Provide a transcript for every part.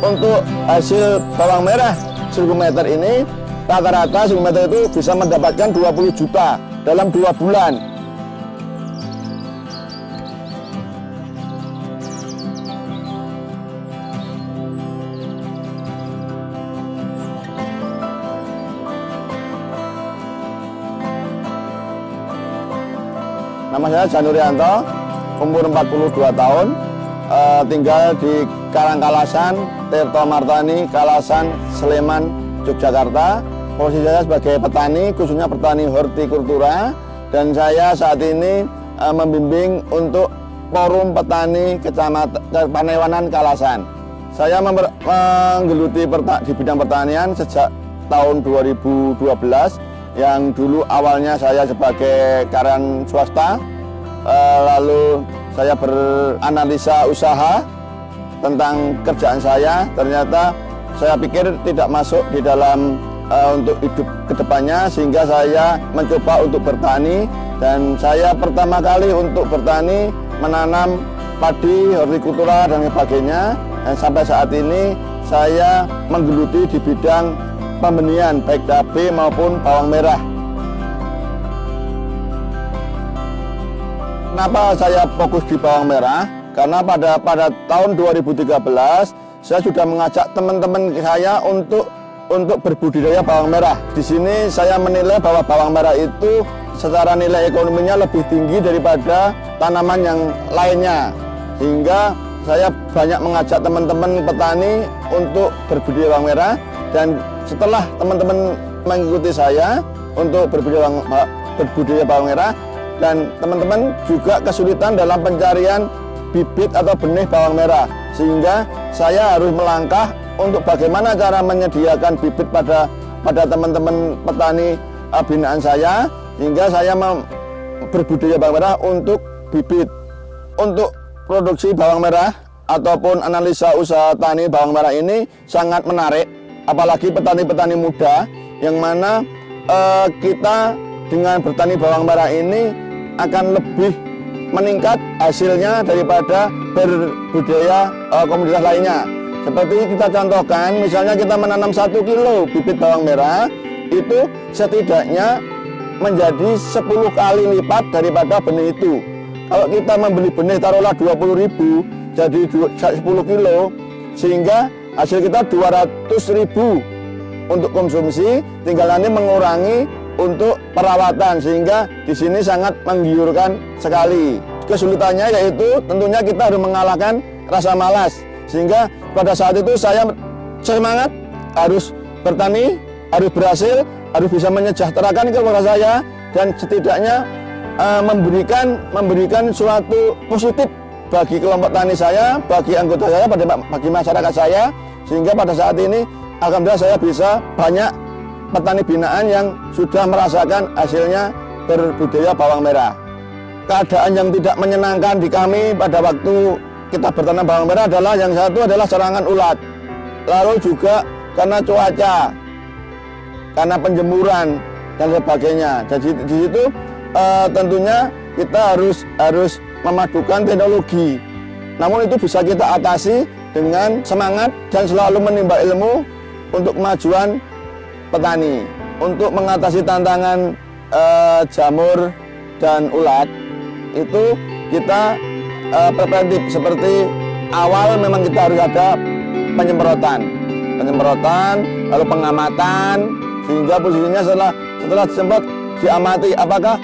untuk hasil bawang merah 1000 meter ini, rata-rata 1000 meter itu bisa mendapatkan 20 juta dalam 2 bulan. Nama saya Janurianto, umur 42 tahun, tinggal di Karangkalasan, Tirto Martani, Kalasan, Sleman, Yogyakarta. Posisi saya sebagai petani, khususnya petani hortikultura, dan saya saat ini membimbing untuk Forum Petani Kecamatan Panewanan Kalasan. Saya menggeluti di bidang pertanian sejak tahun 2012, yang dulu awalnya saya sebagai karyawan swasta, lalu saya beranalisa usaha tentang kerjaan saya. Ternyata saya pikir tidak masuk di dalam untuk hidup kedepannya, sehingga saya mencoba untuk bertani, dan saya pertama kali untuk bertani menanam padi, hortikultura dan sebagainya, dan sampai saat ini saya menggeluti di bidang pembenihan baik cabai maupun bawang merah. Kenapa saya fokus di bawang merah? Karena pada tahun 2013 saya sudah mengajak teman-teman saya untuk berbudidaya bawang merah. Di sini saya menilai bahwa bawang merah itu secara nilai ekonominya lebih tinggi daripada tanaman yang lainnya, sehingga saya banyak mengajak teman-teman petani untuk berbudidaya bawang merah. Dan setelah teman-teman mengikuti saya untuk berbudidaya bawang merah, dan teman-teman juga kesulitan dalam pencarian bibit atau benih bawang merah, sehingga saya harus melangkah untuk bagaimana cara menyediakan bibit pada teman-teman petani binaan saya, hingga saya berbudidaya bawang merah untuk bibit. Untuk produksi bawang merah ataupun analisa usaha tani bawang merah ini sangat menarik, apalagi petani-petani muda, yang mana kita dengan bertani bawang merah ini akan lebih meningkat hasilnya daripada berbudidaya komoditas lainnya. Seperti kita contohkan, misalnya kita menanam 1 kilo bibit bawang merah, itu setidaknya menjadi 10 kali lipat daripada benih itu. Kalau kita membeli benih taruhlah 20.000, jadi 10 kilo, sehingga hasil kita 200.000 untuk konsumsi, tinggal nanti mengurangi untuk perawatan, sehingga di sini sangat menggiurkan sekali. Kesulitannya yaitu tentunya kita harus mengalahkan rasa malas, sehingga pada saat itu saya semangat harus bertani, harus berhasil, harus bisa menyejahterakan keluarga saya, dan setidaknya memberikan suatu positif bagi kelompok tani saya, bagi anggota saya, bagi masyarakat saya, sehingga pada saat ini alhamdulillah saya bisa banyak petani binaan yang sudah merasakan hasilnya berbudidaya bawang merah. Keadaan yang tidak menyenangkan di kami pada waktu kita bertanam bawang merah adalah yang satu adalah serangan ulat, lalu juga karena cuaca, karena penjemuran dan sebagainya. Jadi di situ tentunya kita harus memadukan teknologi. Namun itu bisa kita atasi dengan semangat dan selalu menimba ilmu untuk kemajuan petani. Untuk mengatasi tantangan jamur dan ulat, itu kita preventif, seperti awal memang kita harus ada penyemprotan, lalu pengamatan, sehingga posisinya setelah disemprot diamati apakah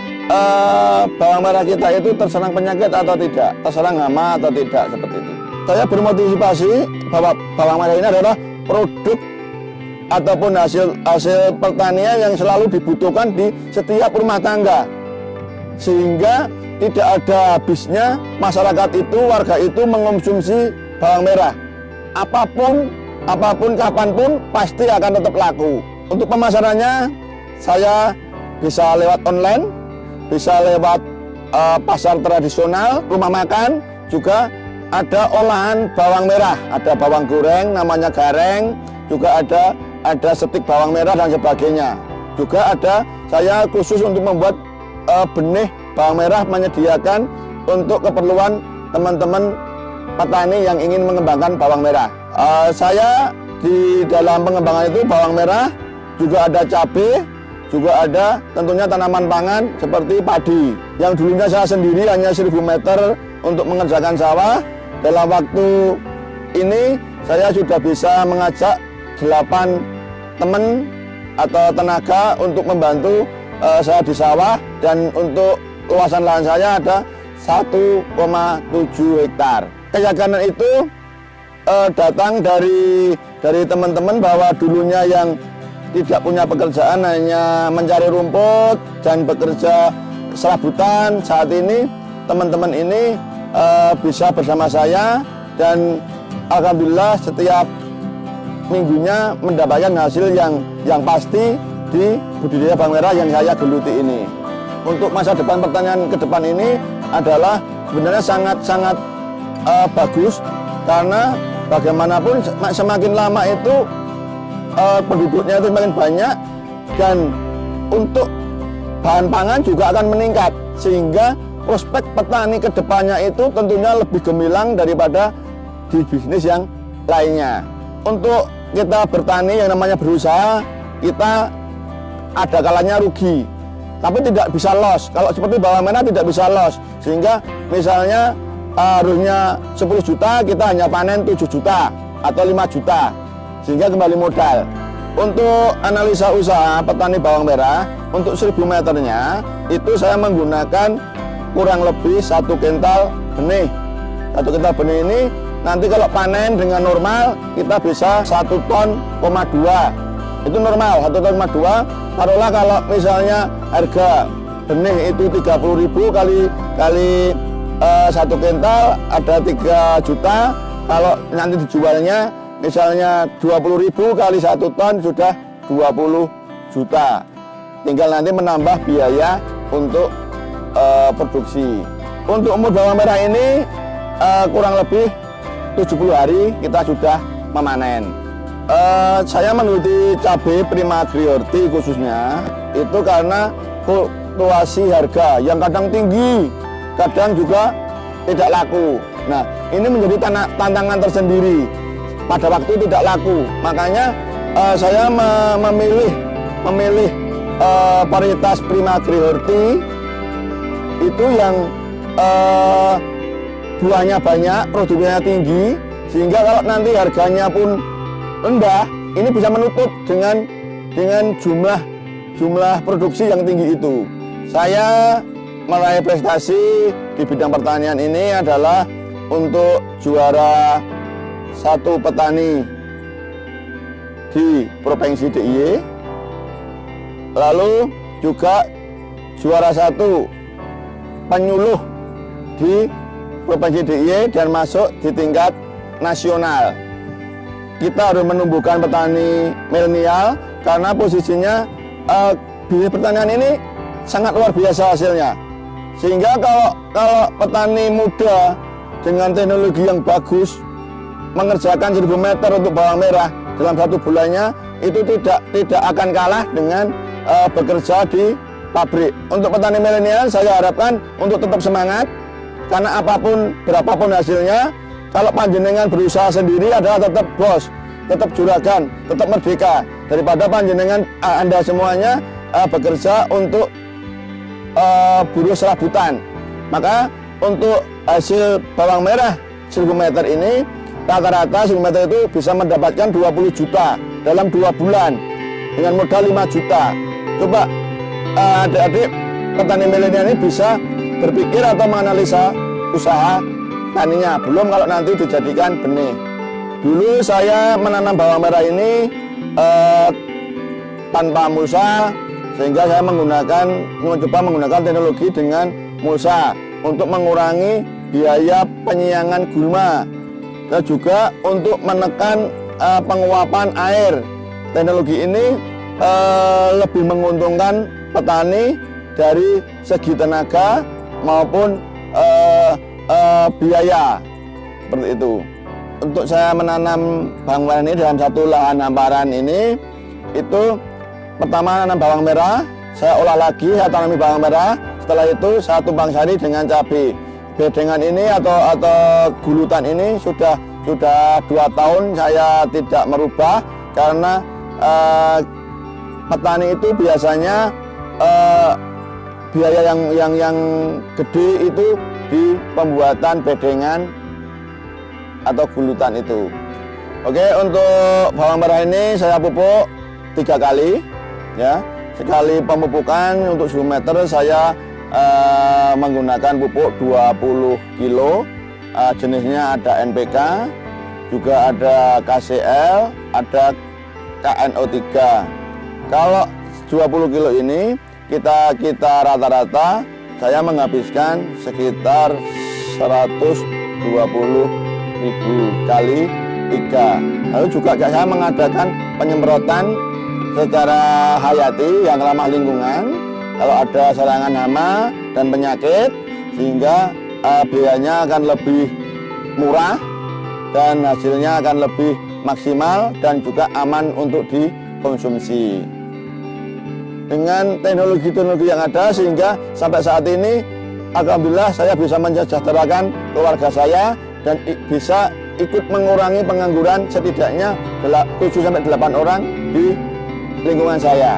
bawang merah kita itu terserang penyakit atau tidak, terserang hama atau tidak, seperti itu. Saya bermotivasi bahwa bawang merah ini adalah produk ataupun hasil pertanian yang selalu dibutuhkan di setiap rumah tangga, sehingga tidak ada habisnya masyarakat itu, warga itu mengonsumsi bawang merah. Apapun, kapanpun pasti akan tetap laku. Untuk pemasarannya saya bisa lewat online, bisa lewat pasar tradisional, rumah makan, juga ada olahan bawang merah, ada bawang goreng namanya gareng, juga ada stik bawang merah dan sebagainya. Juga ada, saya khusus untuk membuat benih bawang merah, menyediakan untuk keperluan teman-teman petani yang ingin mengembangkan bawang merah. Saya di dalam pengembangan itu bawang merah, juga ada cabai, juga ada tentunya tanaman pangan seperti padi. Yang dulunya saya sendiri hanya 1000 meter untuk mengerjakan sawah. Dalam waktu ini saya sudah bisa mengajak 8 teman atau tenaga untuk membantu saya di sawah, dan untuk luasan lahan saya ada 1,7 hektar. Keyakinan itu datang dari teman-teman bahwa dulunya yang tidak punya pekerjaan hanya mencari rumput dan bekerja serabutan. Saat ini teman-teman ini bisa bersama saya, dan alhamdulillah setiap minggunya mendapatkan hasil yang pasti di budidaya bawang merah yang saya geluti ini. Untuk masa depan pertanian ke depan ini adalah sebenarnya sangat bagus, karena bagaimanapun semakin lama itu penduduknya itu semakin banyak, dan untuk bahan pangan juga akan meningkat, sehingga prospek petani ke depannya itu tentunya lebih gemilang daripada di bisnis yang lainnya. Untuk kita bertani yang namanya berusaha, kita ada kalanya rugi, tapi tidak bisa loss. Kalau seperti bawang merah tidak bisa loss, sehingga misalnya harusnya 10 juta, kita hanya panen 7 juta atau 5 juta, sehingga kembali modal. Untuk analisa usaha petani bawang merah, untuk 1000 meternya itu saya menggunakan kurang lebih 1 kintal benih. 1 kintal benih ini nanti kalau panen dengan normal kita bisa 1,2 ton. Itu normal, 1,2 ton. Taruhlah kalau misalnya harga benih itu 30.000 kali 1 kintal ada 3 juta. Kalau nanti dijualnya misalnya 20.000 kali 1 ton sudah 20 juta. Tinggal nanti menambah biaya untuk produksi. Untuk umur bawang merah ini kurang lebih 70 hari kita sudah memanen. Saya menggeluti cabai Prima Agri Horti khususnya itu karena fluktuasi harga yang kadang tinggi, kadang juga tidak laku. Nah, ini menjadi tantangan tersendiri. Pada waktu tidak laku, makanya saya memilih varietas Prima Agri Horti itu yang buahnya banyak, produknya tinggi, sehingga kalau nanti harganya pun rendah, ini bisa menutup dengan jumlah produksi yang tinggi itu. Saya meraih prestasi di bidang pertanian ini adalah untuk juara 1 petani di Provinsi DIY, lalu juga juara 1 penyuluh di Provinsi DIY dan masuk di tingkat nasional. Kita harus menumbuhkan petani milenial karena posisinya bisnis pertanian ini sangat luar biasa hasilnya. Sehingga kalau petani muda dengan teknologi yang bagus mengerjakan 1000 meter untuk bawang merah dalam 1 bulannya, itu tidak akan kalah dengan bekerja di pabrik. Untuk petani milenial saya harapkan untuk tetap semangat, karena berapapun hasilnya, kalau panjenengan berusaha sendiri adalah tetap bos, tetap juragan, tetap merdeka, daripada panjenengan Anda semuanya bekerja untuk buruh serabutan. Maka untuk hasil bawang merah 1000 meter ini, rata-rata 1000 meter itu bisa mendapatkan 20 juta dalam 2 bulan dengan modal 5 juta. Coba adik-adik petani milenial ini bisa berpikir atau menganalisa usaha taninya, belum kalau nanti dijadikan benih. Dulu saya menanam bawang merah ini tanpa mulsa, sehingga saya mencoba menggunakan teknologi dengan mulsa untuk mengurangi biaya penyiangan gulma, dan juga untuk menekan penguapan air. Teknologi ini lebih menguntungkan petani dari segi tenaga maupun biaya, seperti itu. Untuk saya menanam bawang merah ini dalam 1 lahan hamparan ini, itu pertama nanam bawang merah, saya olah lagi, saya tanami bawang merah. Setelah itu saya tumpang sari dengan cabai. bedengan ini atau gulutan ini sudah 2 tahun saya tidak merubah, karena petani itu biasanya biaya yang gede itu di pembuatan bedengan atau gulutan itu. Oke, untuk bawang merah ini saya pupuk 3 kali ya. Sekali pemupukan untuk 10 meter saya menggunakan pupuk 20 kilo. Jenisnya ada NPK, juga ada KCL, ada KNO3. Kalau 20 kilo ini kita rata-rata saya menghabiskan sekitar 120.000 kali 3. Lalu juga saya mengadakan penyemprotan secara hayati yang ramah lingkungan kalau ada serangan hama dan penyakit, sehingga biayanya akan lebih murah dan hasilnya akan lebih maksimal dan juga aman untuk dikonsumsi. Dengan teknologi-teknologi yang ada, sehingga sampai saat ini alhamdulillah saya bisa mensejahterakan keluarga saya dan bisa ikut mengurangi pengangguran setidaknya 7-8 orang di lingkungan saya.